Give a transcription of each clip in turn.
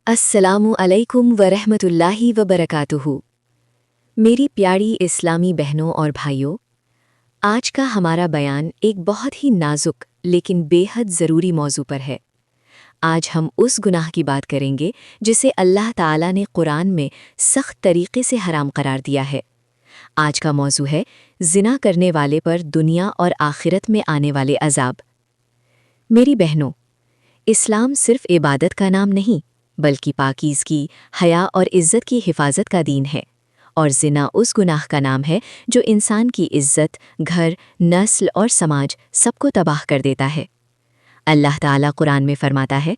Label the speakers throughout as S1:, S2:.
S1: अस्सलामु अलैकुम वरहमतुल्लाहि वबरकातुहू। मेरी प्यारी इस्लामी बहनों और भाइयों, आज का हमारा बयान एक बहुत ही नाजुक लेकिन बेहद ज़रूरी मौजू पर है। आज हम उस गुनाह की बात करेंगे जिसे अल्लाह ताला ने कुरान में सख्त तरीके से हराम करार दिया है। आज का मौजू है ज़िना करने वाले पर दुनिया और आखिरत में आने वाले अजाब। मेरी बहनों, इस्लाम सिर्फ इबादत का नाम नहीं बल्कि पाकीज़गी, हया और इज़्ज़त की हिफाजत का दीन है। और ज़िना उस गुनाह का नाम है जो इंसान की इज़्ज़त, घर, नस्ल और समाज सबको तबाह कर देता है। अल्लाह ताला कुरान में फरमाता है,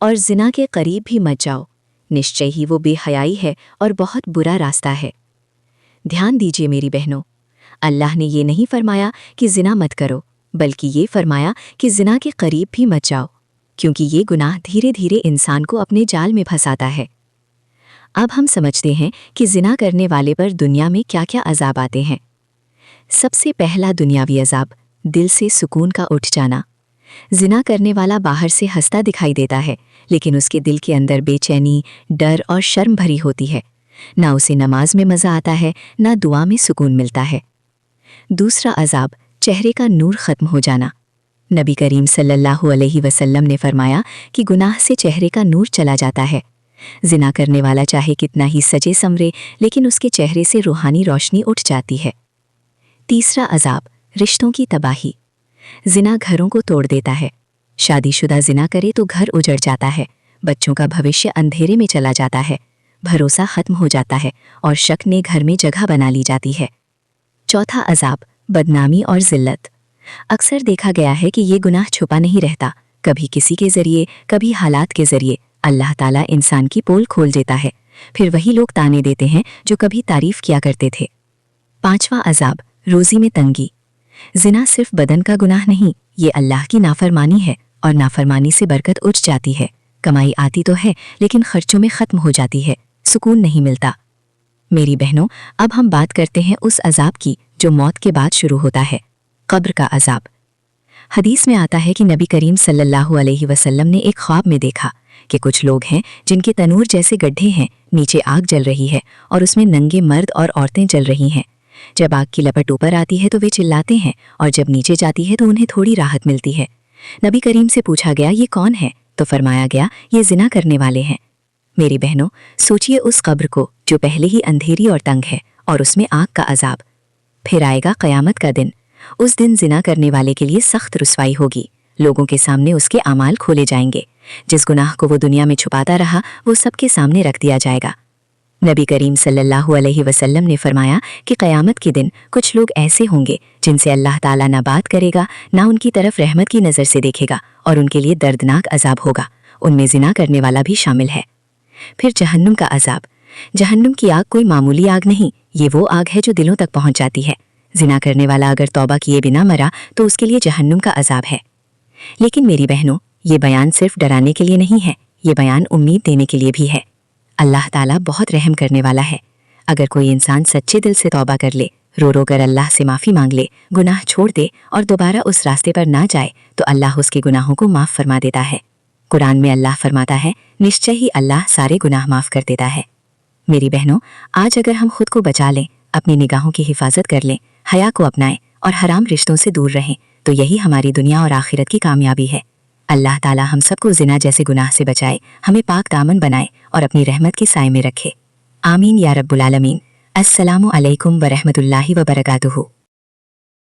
S1: और ज़िना के करीब भी मत जाओ, निश्चय ही वो बेहयाई है और बहुत बुरा रास्ता है। ध्यान दीजिए मेरी बहनों, अल्लाह ने ये नहीं फरमाया कि ज़िना मत करो, बल्कि ये फरमाया कि ज़िना के करीब भी मत जाओ, क्योंकि ये गुनाह धीरे धीरे इंसान को अपने जाल में फंसाता है। अब हम समझते हैं कि ज़िना करने वाले पर दुनिया में क्या क्या अजाब आते हैं। सबसे पहला दुनियावी अजाब, दिल से सुकून का उठ जाना। ज़िना करने वाला बाहर से हंसता दिखाई देता है, लेकिन उसके दिल के अंदर बेचैनी, डर और शर्म भरी होती है। ना उसे नमाज में मज़ा आता है, ना दुआ में सुकून मिलता है। दूसरा अजाब, चेहरे का नूर ख़त्म हो जाना। नबी करीम सल्लल्लाहु अलैहि वसल्लम ने फरमाया कि गुनाह से चेहरे का नूर चला जाता है। ज़िना करने वाला चाहे कितना ही सजे संवरे, लेकिन उसके चेहरे से रूहानी रोशनी उठ जाती है। तीसरा अजाब, रिश्तों की तबाही। ज़िना घरों को तोड़ देता है। शादीशुदा ज़िना करे तो घर उजड़ जाता है, बच्चों का भविष्य अंधेरे में चला जाता है, भरोसा ख़त्म हो जाता है और शक ने घर में जगह बना ली जाती है। चौथा अजाब, बदनामी और ज़िल्लत। अक्सर देखा गया है कि ये गुनाह छुपा नहीं रहता, कभी किसी के ज़रिए, कभी हालात के ज़रिए अल्लाह ताला इंसान की पोल खोल देता है। फिर वही लोग ताने देते हैं जो कभी तारीफ़ किया करते थे। पांचवा अजाब, रोज़ी में तंगी। ज़िना सिर्फ बदन का गुनाह नहीं, ये अल्लाह की नाफरमानी है, और नाफरमानी से बरकत उठ जाती है। कमाई आती तो है, लेकिन खर्चों में ख़त्म हो जाती है, सुकून नहीं मिलता। मेरी बहनों, अब हम बात करते हैं उस अजाब की जो मौत के बाद शुरू होता है, कब्र का अजाब। हदीस में आता है कि नबी करीम सल्लल्लाहु अलैहि वसल्लम ने एक ख्वाब में देखा कि कुछ लोग हैं जिनके तनूर जैसे गड्ढे हैं, नीचे आग जल रही है और उसमें नंगे मर्द और औरतें जल रही हैं। जब आग की लपट ऊपर आती है तो वे चिल्लाते हैं, और जब नीचे जाती है तो उन्हें थोड़ी राहत मिलती है। नबी करीम से पूछा गया, ये कौन है? तो फरमाया गया, ये ज़िना करने वाले हैं। मेरी बहनों, सोचिए उस कब्र को जो पहले ही अंधेरी और तंग है, और उसमें आग का अजाब। फिर आएगा क़यामत का दिन। उस दिन ज़िना करने वाले के लिए सख्त रुसवाई होगी। लोगों के सामने उसके आमाल खोले जाएंगे। जिस गुनाह को वो दुनिया में छुपाता रहा, वो सबके सामने रख दिया जाएगा। नबी करीम सल्लल्लाहु अलैहि वसल्लम ने फरमाया कि क़यामत के दिन कुछ लोग ऐसे होंगे जिनसे अल्लाह ताला ना बात करेगा, ना उनकी तरफ रहमत की नज़र से देखेगा, और उनके लिए दर्दनाक अजाब होगा। उनमें ज़िना करने वाला भी शामिल है। फिर जहन्नुम का अजाब। जहन्नुम की आग कोई मामूली आग नहीं, ये वो आग है जो दिलों तक पहुँच जाती है। ज़िना करने वाला अगर तौबा किए बिना मरा तो उसके लिए जहन्नुम का अजाब है। लेकिन मेरी बहनों, ये बयान सिर्फ डराने के लिए नहीं है, ये बयान उम्मीद देने के लिए भी है। अल्लाह ताला बहुत रहम करने वाला है। अगर कोई इंसान सच्चे दिल से तौबा कर ले, रो रो कर अल्लाह से माफ़ी मांग ले, गुनाह छोड़ दे और दोबारा उस रास्ते पर ना जाए, तो अल्लाह उसके गुनाहों को माफ़ फरमा देता है। कुरान में अल्लाह फरमाता है, निश्चय ही अल्लाह सारे गुनाह माफ़ कर देता है। मेरी बहनों, आज अगर हम खुद को बचा लें, अपनी निगाहों की हिफाजत कर लें, हया को अपनाएं और हराम रिश्तों से दूर रहें, तो यही हमारी दुनिया और आखिरत की कामयाबी है। अल्लाह ताला हम सबको ज़िना जैसे गुनाह से बचाए, हमें पाक दामन बनाए और अपनी रहमत के साए में रखे। आमीन या रब्बुल आलमीन। अस्सलामु अलैकुम वरहमतुल्लाहि वबरकातुहू।